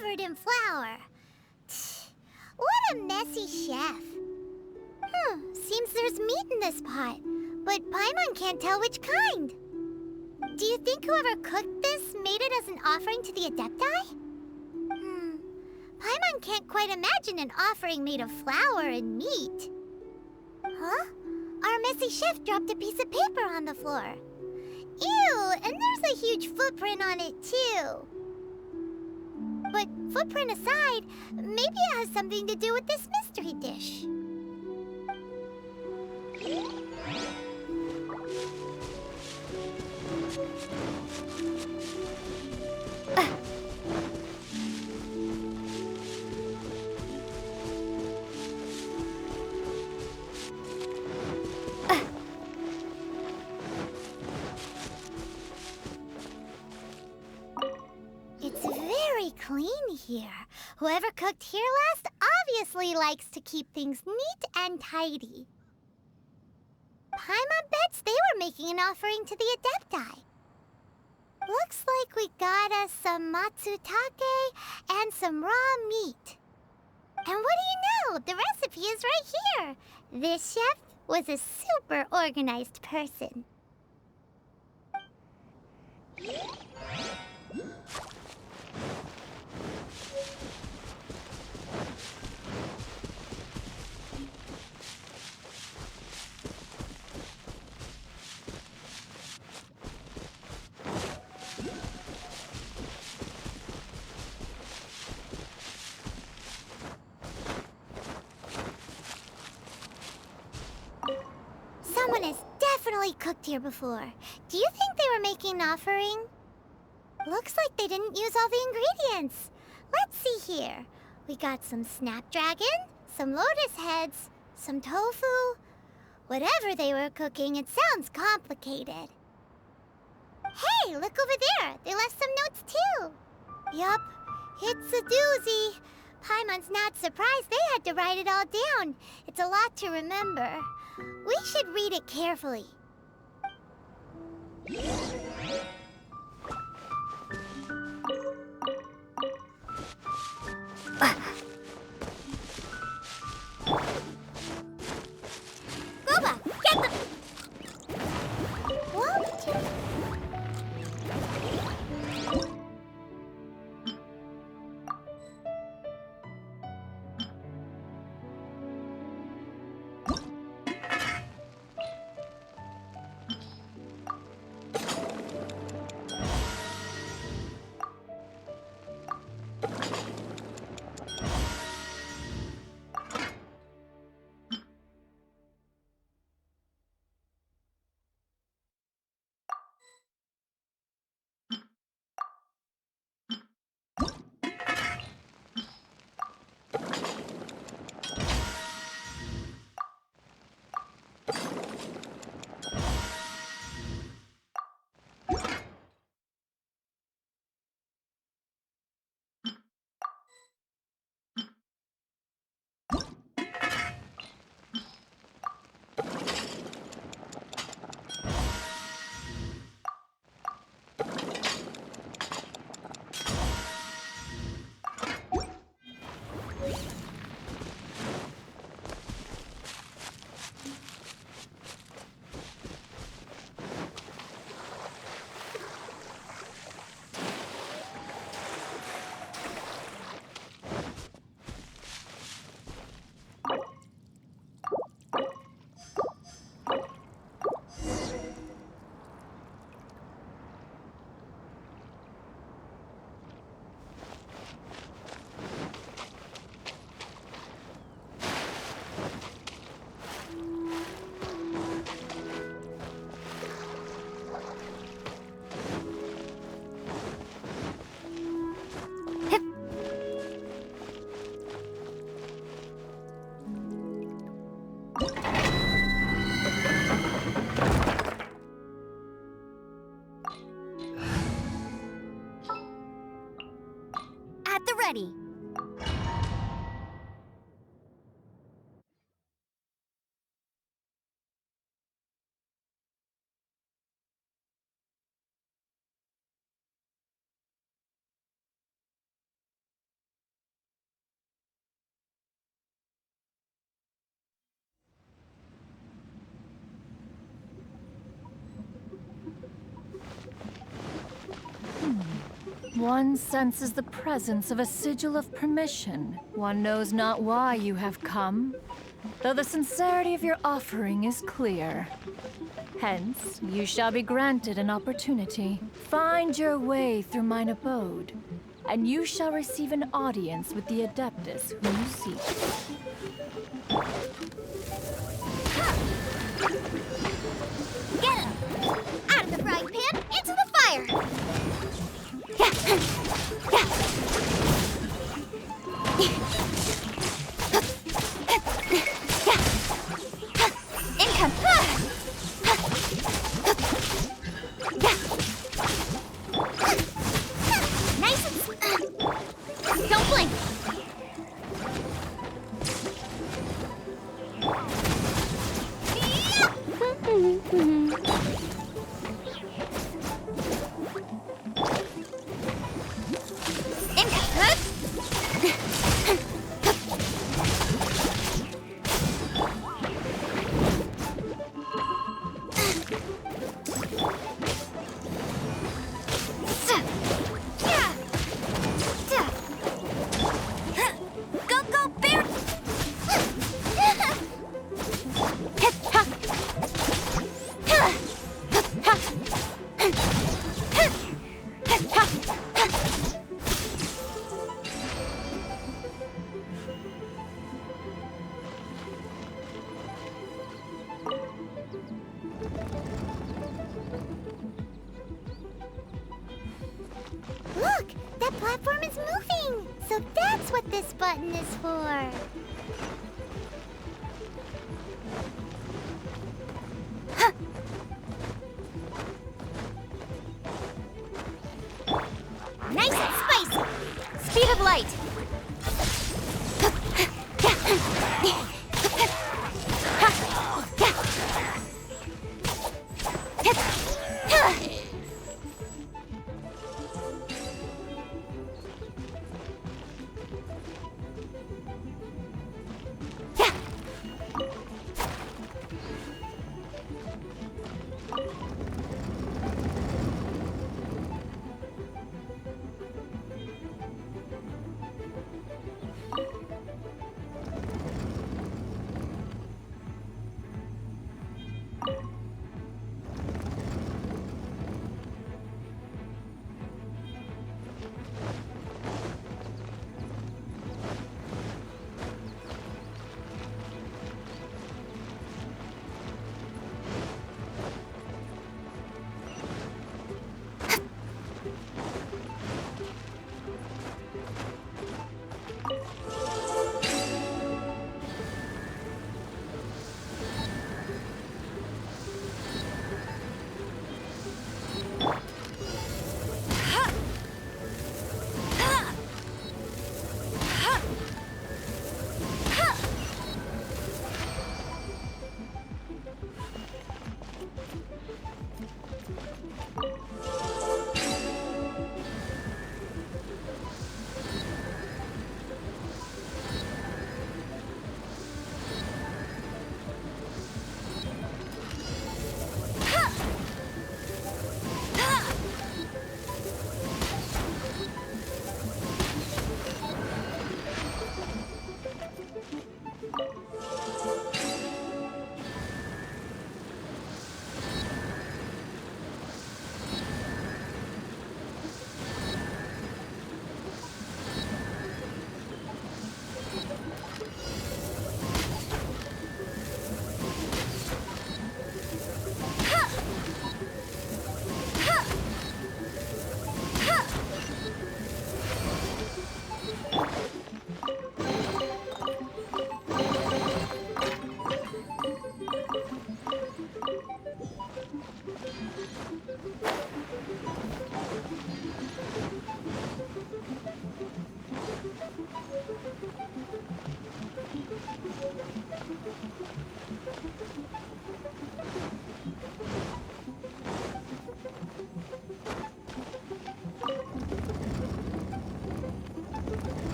covered in flour. What a messy chef. Seems there's meat in this pot, but Paimon can't tell which kind. Do you think whoever cooked this made it as an offering to the Adepti? Paimon can't quite imagine an offering made of flour and meat. Huh? Our messy chef dropped a piece of paper on the floor. Ew, and there's a huge footprint on it too. But footprint aside, maybe it has something to do with this mystery dish. It's very clean here. Whoever cooked here last obviously likes to keep things neat and tidy. Paimon bets they were making an offering to the Adepti. Looks like we got us some matsutake and some raw meat. And what do you know? The recipe is right here. This chef was a super organized person. Someone has definitely cooked here before. Do you think they were making an offering? Looks like they didn't use all the ingredients. Let's see here. We got some snapdragon, some lotus heads, some tofu. Whatever they were cooking, it sounds complicated. Hey, look over there. They left some notes too. Yup, it's a doozy. Paimon's not surprised they had to write it all down. It's a lot to remember. We should read it carefully. Goba, get them! What? At the ready. One senses the presence of a sigil of permission. One knows not why you have come, though the sincerity of your offering is clear. Hence, you shall be granted an opportunity. Find your way through mine abode, and you shall receive an audience with the Adeptus whom you seek. Get him! Out of the frying pan, into the fire! Income! Nice and... Don't blink! Look! That platform is moving! So that's what this button is for! Huh. Nice and spicy! Speed of light!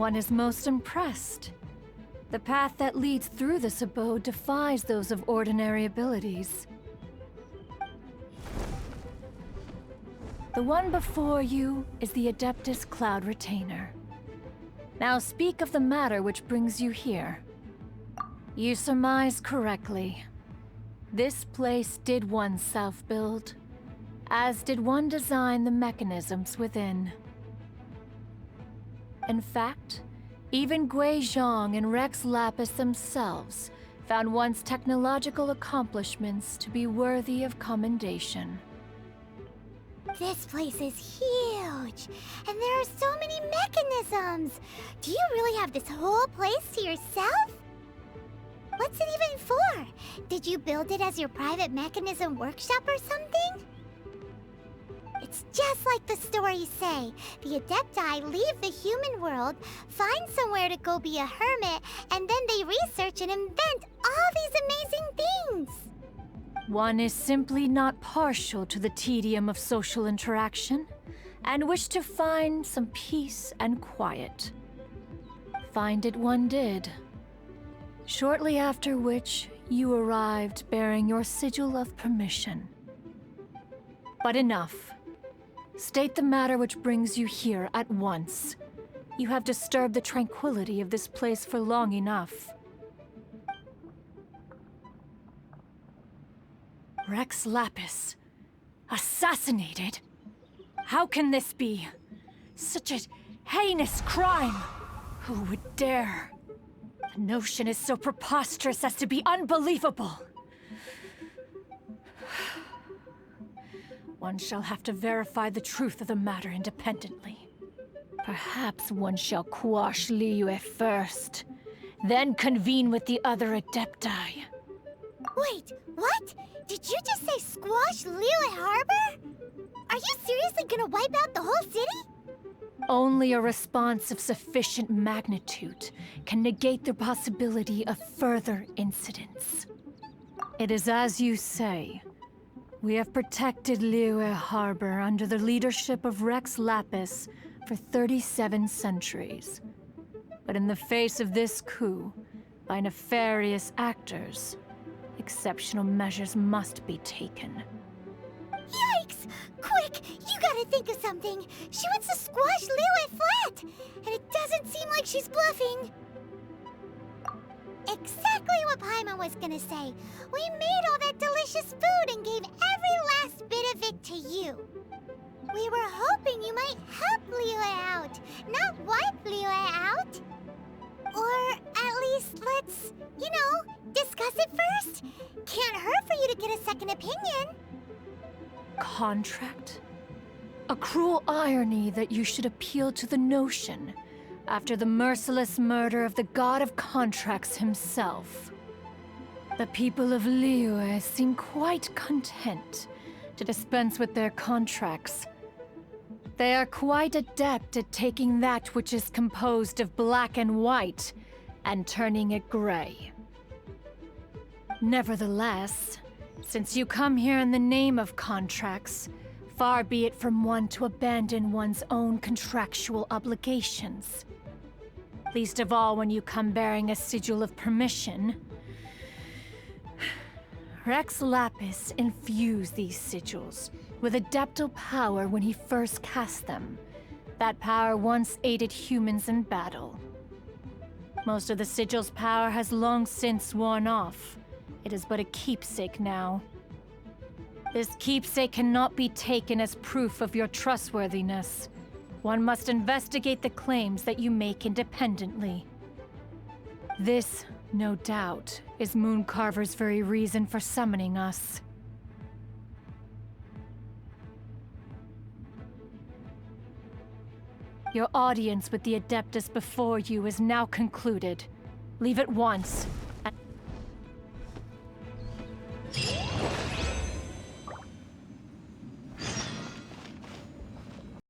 one is most impressed. The path that leads through this abode defies those of ordinary abilities. The one before you is the Adeptus Cloud Retainer. Now speak of the matter which brings you here. You surmise correctly. This place did one self-build, as did one design the mechanisms within. In fact, even Gui Zhang and Rex Lapis themselves found one's technological accomplishments to be worthy of commendation. This place is huge, and there are so many mechanisms. Do you really have this whole place to yourself? What's it even for? Did you build it as your private mechanism workshop or something? It's just like the stories say. The Adepti leave the human world, find somewhere to go be a hermit, and then they research and invent all these amazing things. One is simply not partial to the tedium of social interaction, and wished to find some peace and quiet. Find it one did. Shortly after which, you arrived bearing your sigil of permission. But enough. State the matter which brings you here at once. You have disturbed the tranquility of this place for long enough. Rex Lapis. Assassinated? How can this be? Such a heinous crime! Who would dare? The notion is so preposterous as to be unbelievable. One shall have to verify the truth of the matter independently. Perhaps one shall quash Liyue first, then convene with the other Adepti. Wait, what? Did you just say squash Liyue Harbor? Are you seriously gonna wipe out the whole city? Only a response of sufficient magnitude can negate the possibility of further incidents. It is as you say. We have protected Liyue Harbor under the leadership of Rex Lapis for 37 centuries. But in the face of this coup, by nefarious actors, exceptional measures must be taken. Yikes! Quick, you gotta think of something. She wants to squash Liyue flat, and it doesn't seem like she's bluffing. Exactly what Paimon was gonna say. We made all that delicious food and gave every last bit of it to you. We were hoping you might help Liyue out, not wipe Liyue out. Or at least let's, discuss it first. Can't hurt for you to get a second opinion. Contract? A cruel irony that you should appeal to the notion after the merciless murder of the god of contracts himself. The people of Liyue seem quite content to dispense with their contracts. They are quite adept at taking that which is composed of black and white and turning it gray. Nevertheless, since you come here in the name of contracts, far be it from one to abandon one's own contractual obligations. Least of all when you come bearing a sigil of permission. Rex Lapis infused these sigils with adeptal power when he first cast them. That power once aided humans in battle. Most of the sigil's power has long since worn off. It is but a keepsake now. This keepsake cannot be taken as proof of your trustworthiness. One must investigate the claims that you make independently. This, no doubt, is Mooncarver's very reason for summoning us. Your audience with the Adeptus before you is now concluded. Leave at once.